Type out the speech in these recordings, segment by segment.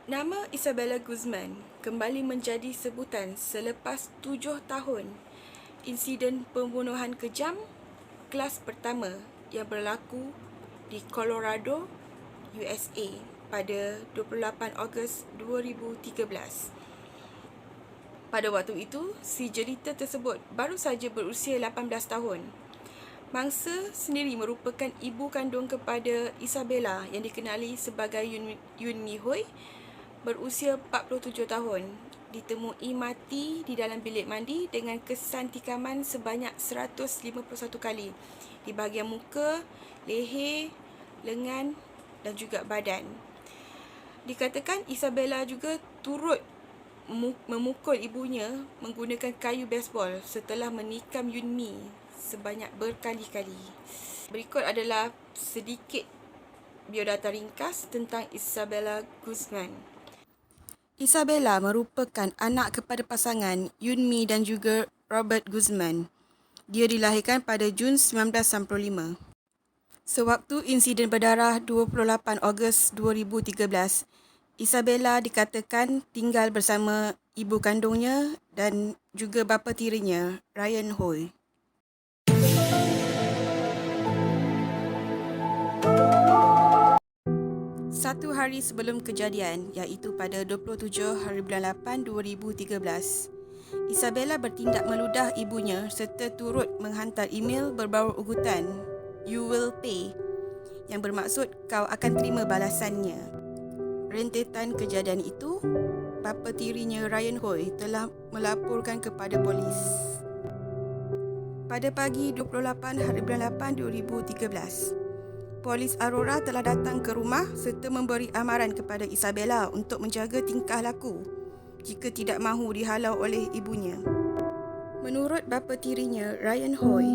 Nama Isabella Guzman kembali menjadi sebutan selepas 7 tahun insiden pembunuhan kejam kelas pertama yang berlaku di Colorado, USA pada 28 Ogos 2013. Pada waktu itu, si jelita tersebut baru saja berusia 18 tahun. Mangsa sendiri merupakan ibu kandung kepada Isabella yang dikenali sebagai Yun Mi Hui, berusia 47 tahun, ditemui mati di dalam bilik mandi dengan kesan tikaman sebanyak 151 kali di bahagian muka, leher, lengan dan juga badan. Dikatakan Isabella juga turut memukul ibunya menggunakan kayu baseball setelah menikam Yun Mi sebanyak berkali-kali. Berikut adalah sedikit biodata ringkas tentang Isabella Guzman. Isabella merupakan anak kepada pasangan Yun Mi dan juga Robert Guzman. Dia dilahirkan pada Jun 1995. Sewaktu insiden berdarah 28 Ogos 2013, Isabella dikatakan tinggal bersama ibu kandungnya dan juga bapa tirinya, Ryan Hui. Satu hari sebelum kejadian, iaitu pada 27 hari bulan 8 2013, Isabella bertindak meludah ibunya serta turut menghantar email berbau ugutan "You will pay" yang bermaksud kau akan terima balasannya. Rentetan kejadian itu, bapa tirinya Ryan Hui telah melaporkan kepada polis. Pada pagi 28 hari bulan 8 2013, Polis Aurora telah datang ke rumah serta memberi amaran kepada Isabella untuk menjaga tingkah laku jika tidak mahu dihalau oleh ibunya. Menurut bapa tirinya, Ryan Hui,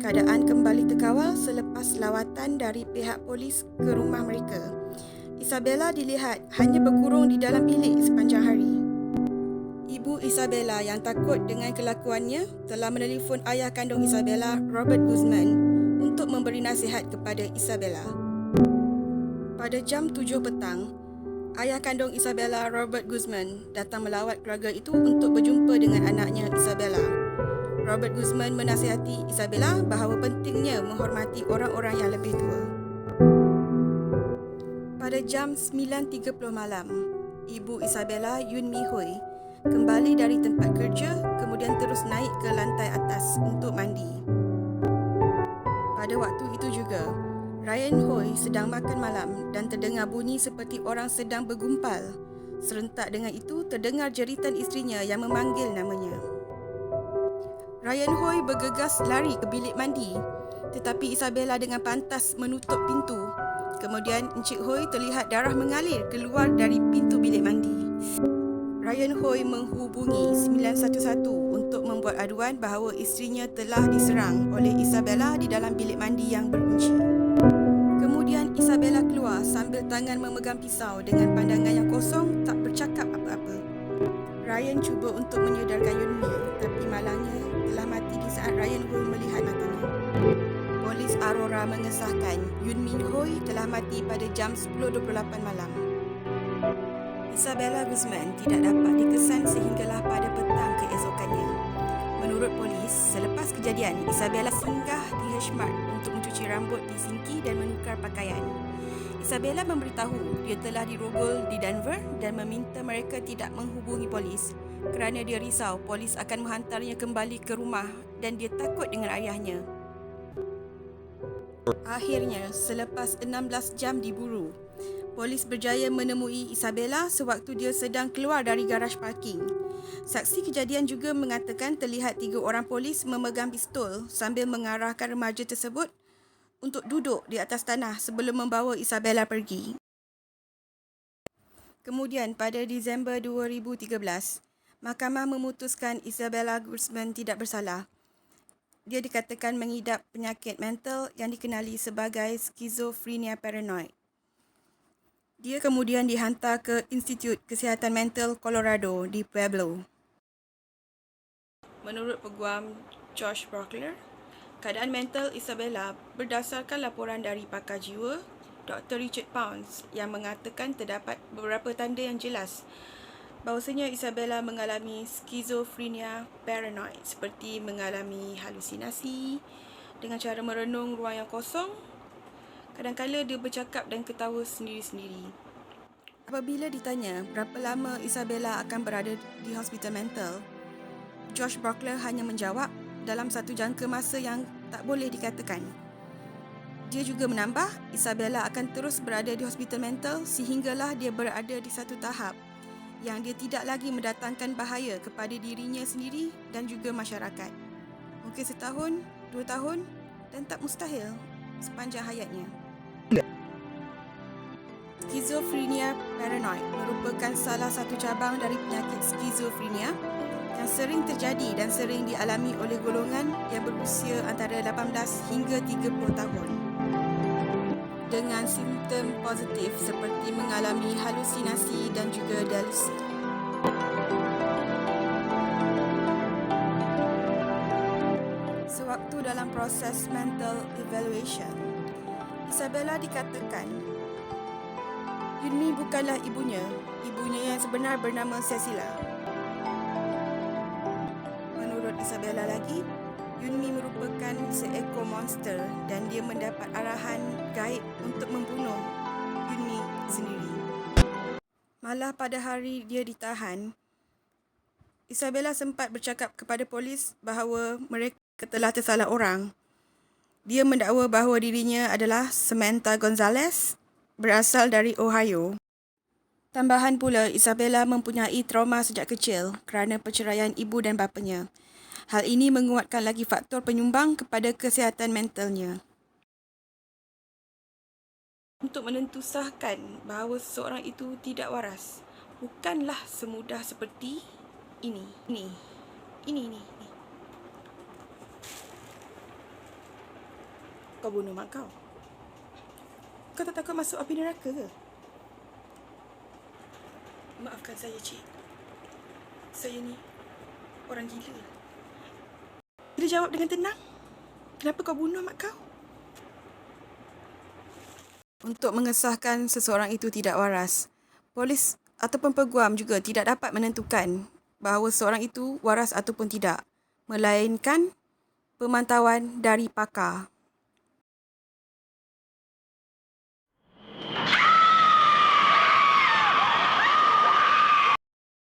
keadaan kembali terkawal selepas lawatan dari pihak polis ke rumah mereka. Isabella dilihat hanya berkurung di dalam bilik sepanjang hari. Ibu Isabella yang takut dengan kelakuannya telah menelefon ayah kandung Isabella, Robert Guzman, untuk memberi nasihat kepada Isabella. Pada jam 7 petang, ayah kandung Isabella, Robert Guzman, datang melawat keluarga itu untuk berjumpa dengan anaknya Isabella. Robert Guzman menasihati Isabella bahawa pentingnya menghormati orang-orang yang lebih tua. Pada jam 9.30 malam, ibu Isabella, Yun Mi Hui, kembali dari tempat kerja kemudian terus naik ke lantai atas untuk mandi. Pada waktu itu juga, Ryan Hui sedang makan malam dan terdengar bunyi seperti orang sedang bergumpal. Serentak dengan itu, terdengar jeritan isterinya yang memanggil namanya. Ryan Hui bergegas lari ke bilik mandi, tetapi Isabella dengan pantas menutup pintu. Kemudian Encik Hui terlihat darah mengalir keluar dari pintu bilik mandi. Ryan Hui menghubungi 911 untuk membuat aduan bahawa isterinya telah diserang oleh Isabella di dalam bilik mandi yang berkunci. Kemudian Isabella keluar sambil tangan memegang pisau dengan pandangan yang kosong, tak bercakap apa-apa. Ryan cuba untuk menyedarkan Yun Mi, tapi malangnya telah mati di saat Ryan Hui melihat matanya. Polis Aurora mengesahkan Yun Mi Hui telah mati pada jam 10.28 malam. Isabella Guzman tidak dapat dikesan sehinggalah pada petang keesokannya. Menurut polis, selepas kejadian, Isabella singgah di H-Mart untuk mencuci rambut di sinki dan menukar pakaian. Isabella memberitahu dia telah dirogol di Denver dan meminta mereka tidak menghubungi polis kerana dia risau polis akan menghantarnya kembali ke rumah dan dia takut dengan ayahnya. Akhirnya, selepas 16 jam diburu, polis berjaya menemui Isabella sewaktu dia sedang keluar dari garaj parking. Saksi kejadian juga mengatakan terlihat 3 orang polis memegang pistol sambil mengarahkan remaja tersebut untuk duduk di atas tanah sebelum membawa Isabella pergi. Kemudian pada Disember 2013, mahkamah memutuskan Isabella Guzman tidak bersalah. Dia dikatakan mengidap penyakit mental yang dikenali sebagai skizofrenia paranoid. Dia kemudian dihantar ke Institut Kesihatan Mental Colorado di Pueblo. Menurut Peguam Josh Brockler, keadaan mental Isabella berdasarkan laporan dari pakar jiwa Dr. Richard Pounds yang mengatakan terdapat beberapa tanda yang jelas bahawasanya Isabella mengalami skizofrenia paranoid seperti mengalami halusinasi dengan cara merenung ruang yang kosong. Kadang-kala dia bercakap dan ketawa sendiri-sendiri. Apabila ditanya berapa lama Isabella akan berada di hospital mental, Josh Brockler hanya menjawab dalam satu jangka masa yang tak boleh dikatakan. Dia juga menambah, Isabella akan terus berada di hospital mental sehinggalah dia berada di satu tahap yang dia tidak lagi mendatangkan bahaya kepada dirinya sendiri dan juga masyarakat. Mungkin setahun, 2 tahun dan tak mustahil sepanjang hayatnya. Skizofrenia paranoid merupakan salah satu cabang dari penyakit skizofrenia yang sering terjadi dan sering dialami oleh golongan yang berusia antara 18 hingga 30 tahun. Dengan simptom positif seperti mengalami halusinasi dan juga delusi. Sewaktu dalam proses mental evaluation, Isabella dikatakan Yunmi bukanlah ibunya yang sebenar bernama Cecilia. Menurut Isabella lagi, Yunmi merupakan seekor monster dan dia mendapat arahan gaib untuk membunuh Yunmi sendiri. Malah pada hari dia ditahan, Isabella sempat bercakap kepada polis bahawa mereka telah tersalah orang. Dia mendakwa bahawa dirinya adalah Samantha Gonzalez, berasal dari Ohio. Tambahan pula, Isabella mempunyai trauma sejak kecil kerana perceraian ibu dan bapanya. Hal ini menguatkan lagi faktor penyumbang kepada kesihatan mentalnya. Untuk menentusahkan bahawa seseorang itu tidak waras, bukanlah semudah seperti ini. Kau bunuh mak kau. Kau tak takut masuk api neraka ke? Maafkan saya, cik. Saya ni orang gila. Dia jawab dengan tenang. Kenapa kau bunuh mak kau? Untuk mengesahkan seseorang itu tidak waras, polis ataupun peguam juga tidak dapat menentukan bahawa seseorang itu waras ataupun tidak, melainkan pemantauan dari pakar.